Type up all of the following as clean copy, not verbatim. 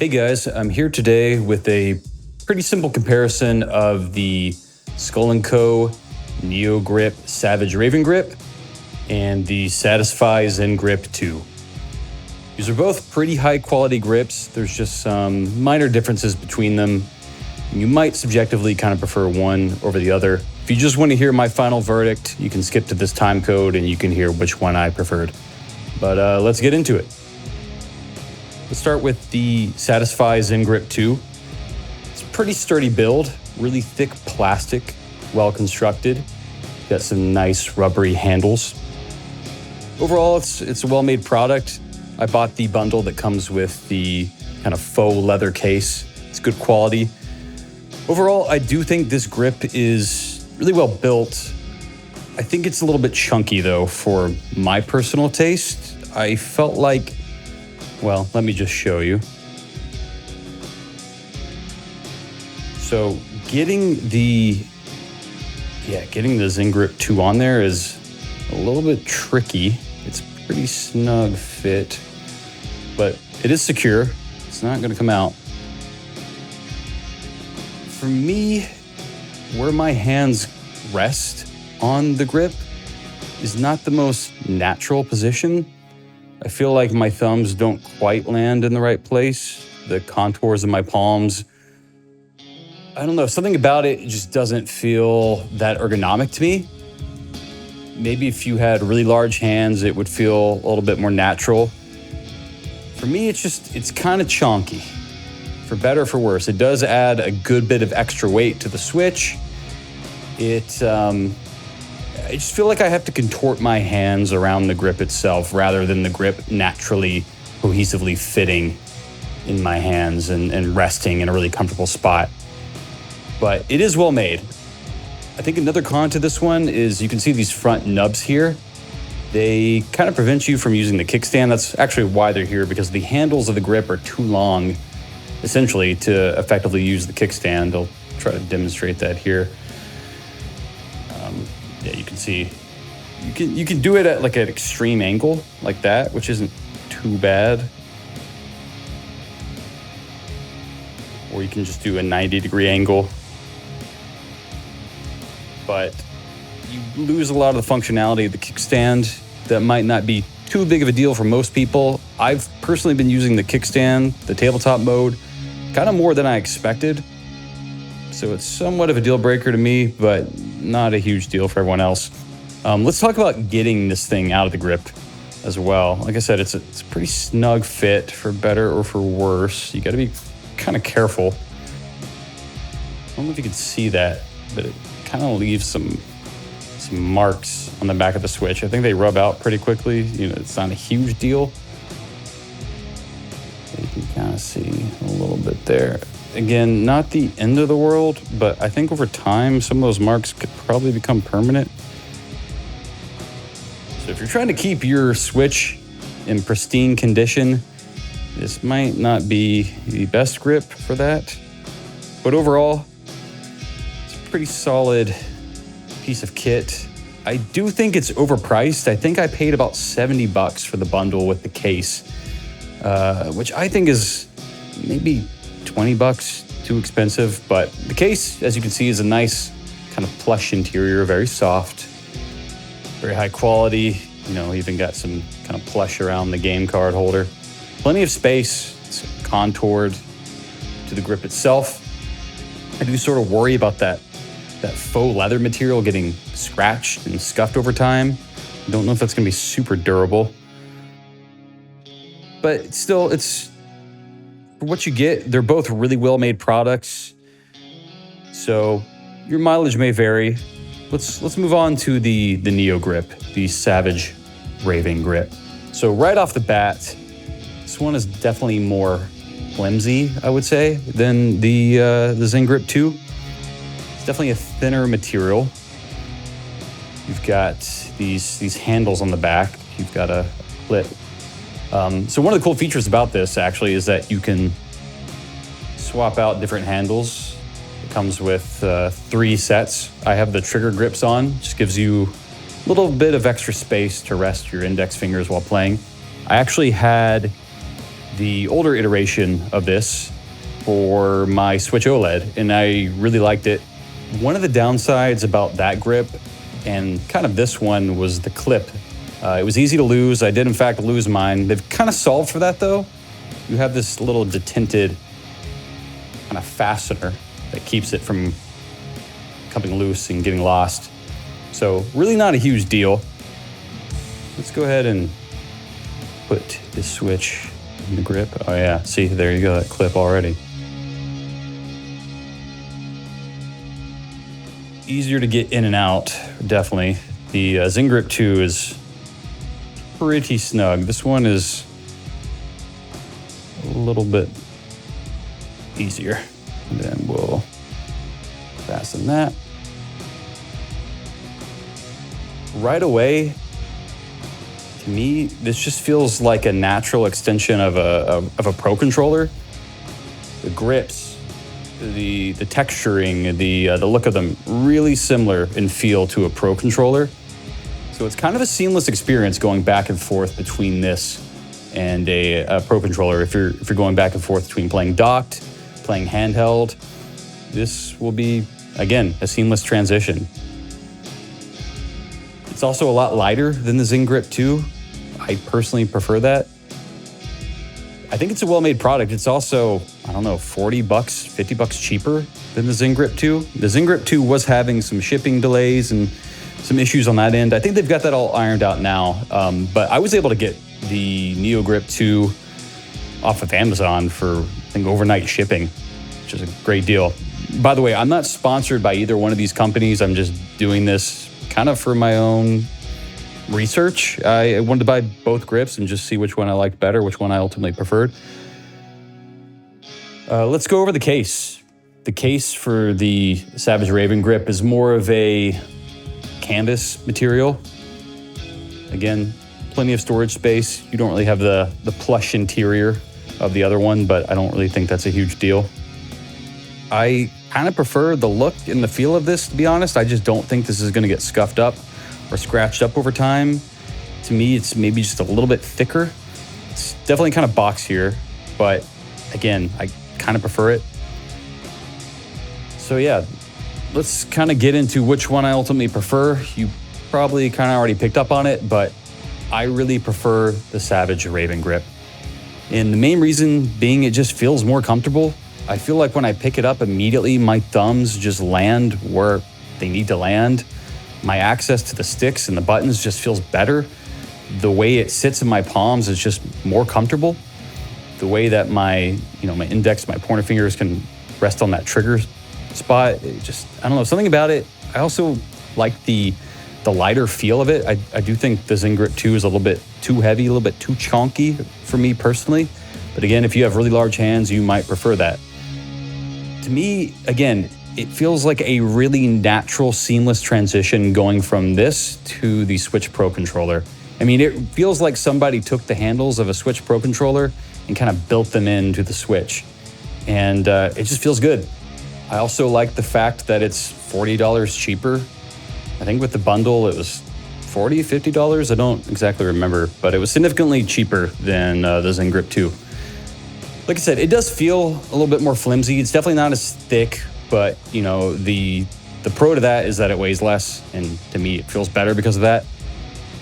Hey guys, I'm here today with a pretty simple comparison of the Skull & Co. Neo Grip Savage Raven Grip and the Satisfy Zen Grip 2. These are both pretty high quality grips. There's just some minor differences between them. You might subjectively kind of prefer one over the other. If you just want to hear my final verdict, you can skip to this time code and you can hear which one I preferred. But let's get into it. Let's start with the Satisfy Zen Grip 2. It's a pretty sturdy build, really thick plastic, well constructed. Got some nice rubbery handles. Overall, it's a well-made product. I bought the bundle that comes with the kind of faux leather case. It's good quality. Overall, I do think this grip is really well built. I think it's a little bit chunky though for my personal taste. I felt like, well, let me just show you. So getting the Zen Grip 2 on there is a little bit tricky. It's pretty snug fit, but it is secure. It's not gonna come out. For me, where my hands rest on the grip is not the most natural position. I feel like my thumbs don't quite land in the right place. The contours of my palms, I don't know, something about it just doesn't feel that ergonomic to me. Maybe if you had really large hands, it would feel a little bit more natural. For me, it's kind of chonky, for better or for worse. It does add a good bit of extra weight to the switch. I just feel like I have to contort my hands around the grip itself rather than the grip naturally, cohesively fitting in my hands and resting in a really comfortable spot. But it is well made. I think another con to this one is you can see these front nubs here. They kind of prevent you from using the kickstand. That's actually why they're here, because the handles of the grip are too long, essentially, to effectively use the kickstand. I'll try to demonstrate that here. Yeah, you can see, you can do it at like an extreme angle like that, which isn't too bad. Or you can just do a 90-degree angle. But you lose a lot of the functionality of the kickstand. That might not be too big of a deal for most people. I've personally been using the kickstand, the tabletop mode, kind of more than I expected. So it's somewhat of a deal breaker to me, but not a huge deal for everyone else. Let's talk about getting this thing out of the grip as well. Like I said, it's a pretty snug fit, for better or for worse. You got to be kind of careful. I don't know if you can see that, but it kind of leaves some marks on the back of the switch. I think they rub out pretty quickly. You know, it's not a huge deal. You can kind of see a little bit there. Again, not the end of the world, but I think over time, some of those marks could probably become permanent. So if you're trying to keep your switch in pristine condition, this might not be the best grip for that. But overall, it's a pretty solid piece of kit. I do think it's overpriced. I think I paid about $70 for the bundle with the case, which I think is maybe $20 too expensive, but the case, as you can see, is a nice kind of plush interior, very soft, very high quality. You know, even got some kind of plush around the game card holder. Plenty of space. It's contoured to the grip itself. I do sort of worry about that faux leather material getting scratched and scuffed over time. I don't know if that's gonna be super durable, but still, it's for what you get. They're both really well-made products, so your mileage may vary. Let's move on to the Neo Grip, the Savage Raven Grip. So right off the bat, this one is definitely more flimsy, I would say, than the Zen Grip 2. It's definitely a thinner material. You've got these handles on the back. You've got a clip. So one of the cool features about this actually is that you can swap out different handles. It comes with 3 sets. I have the trigger grips on, just gives you a little bit of extra space to rest your index fingers while playing. I actually had the older iteration of this for my Switch OLED, and I really liked it. One of the downsides about that grip and kind of this one was the clip. It was easy to lose. I did, in fact, lose mine. They've kind of solved for that, though. You have this little detented kind of fastener that keeps it from coming loose and getting lost. So really not a huge deal. Let's go ahead and put this Switch in the grip. Oh yeah, see, there you go, that clip already. Easier to get in and out, definitely. The ZenGrip 2 is pretty snug. This one is a little bit easier. And then we'll fasten that. Right away, to me, this just feels like a natural extension of a Pro controller. The grips, the texturing, the look of them, really similar in feel to a Pro controller. So it's kind of a seamless experience going back and forth between this and a Pro controller. If you're going back and forth between playing docked, playing handheld, this will be, again, a seamless transition. It's also a lot lighter than the ZenGrip 2. I personally prefer that. I think it's a well-made product. It's also, I don't know, $40, $50 cheaper than the ZenGrip 2. The ZenGrip 2 was having some shipping delays and some issues on that end. I think they've got that all ironed out now. But I was able to get the NeoGrip 2 off of Amazon for, I think, overnight shipping, which is a great deal. By the way, I'm not sponsored by either one of these companies. I'm just doing this kind of for my own research. I wanted to buy both grips and just see which one I liked better, which one I ultimately preferred. Let's go over the case. The case for the Savage Raven grip is more of a canvas material. Again, plenty of storage space. You don't really have the plush interior of the other one, but I don't really think that's a huge deal. I kind of prefer the look and the feel of this, to be honest. I just don't think this is going to get scuffed up or scratched up over time. To me, it's maybe just a little bit thicker. It's definitely kind of boxier, but again, I kind of prefer it. So yeah, let's kind of get into which one I ultimately prefer. You probably kind of already picked up on it, but I really prefer the Savage Raven grip. And the main reason being it just feels more comfortable. I feel like when I pick it up immediately, my thumbs just land where they need to land. My access to the sticks and the buttons just feels better. The way it sits in my palms is just more comfortable. The way that my index, my pointer fingers can rest on that trigger spot, it just, I don't know, something about it. I also like the lighter feel of it. I do think the ZenGrip 2 is a little bit too heavy, a little bit too chunky for me personally. But again, if you have really large hands, you might prefer that. To me, again, it feels like a really natural, seamless transition going from this to the Switch Pro controller. I mean, it feels like somebody took the handles of a Switch Pro controller and kind of built them into the Switch. And it just feels good. I also like the fact that it's $40 cheaper. I think with the bundle, it was $40, $50. I don't exactly remember, but it was significantly cheaper than the ZenGrip 2. Like I said, it does feel a little bit more flimsy. It's definitely not as thick, but the pro to that is that it weighs less, and to me, it feels better because of that.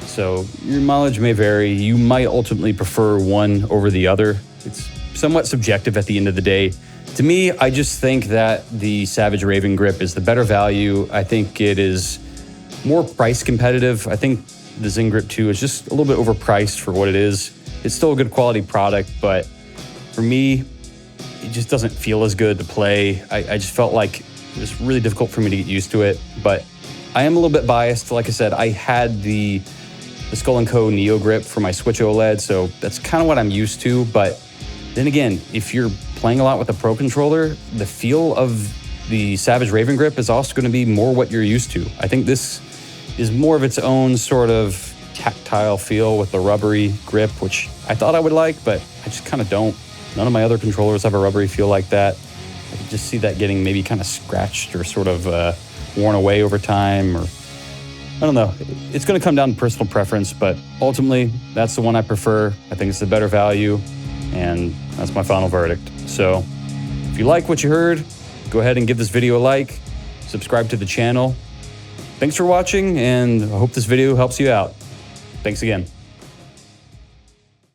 So your mileage may vary. You might ultimately prefer one over the other. It's somewhat subjective at the end of the day. To me, I just think that the Savage Raven grip is the better value. I think it is more price competitive. I think the ZenGrip 2 is just a little bit overpriced for what it is. It's still a good quality product, but for me, it just doesn't feel as good to play. I just felt like it was really difficult for me to get used to it, but I am a little bit biased. Like I said, I had the Skull & Co. Neo Grip for my Switch OLED, so that's kind of what I'm used to. But then again, if you're playing a lot with a Pro controller, the feel of the Savage Raven grip is also going to be more what you're used to. I think this is more of its own sort of tactile feel with the rubbery grip, which I thought I would like, but I just kind of don't. None of my other controllers have a rubbery feel like that. I can just see that getting maybe kind of scratched or sort of worn away over time, or I don't know. It's going to come down to personal preference, but ultimately, that's the one I prefer. I think it's the better value. And that's my final verdict. So if you like what you heard, go ahead and give this video a like, subscribe to the channel. Thanks for watching, and I hope this video helps you out. Thanks again.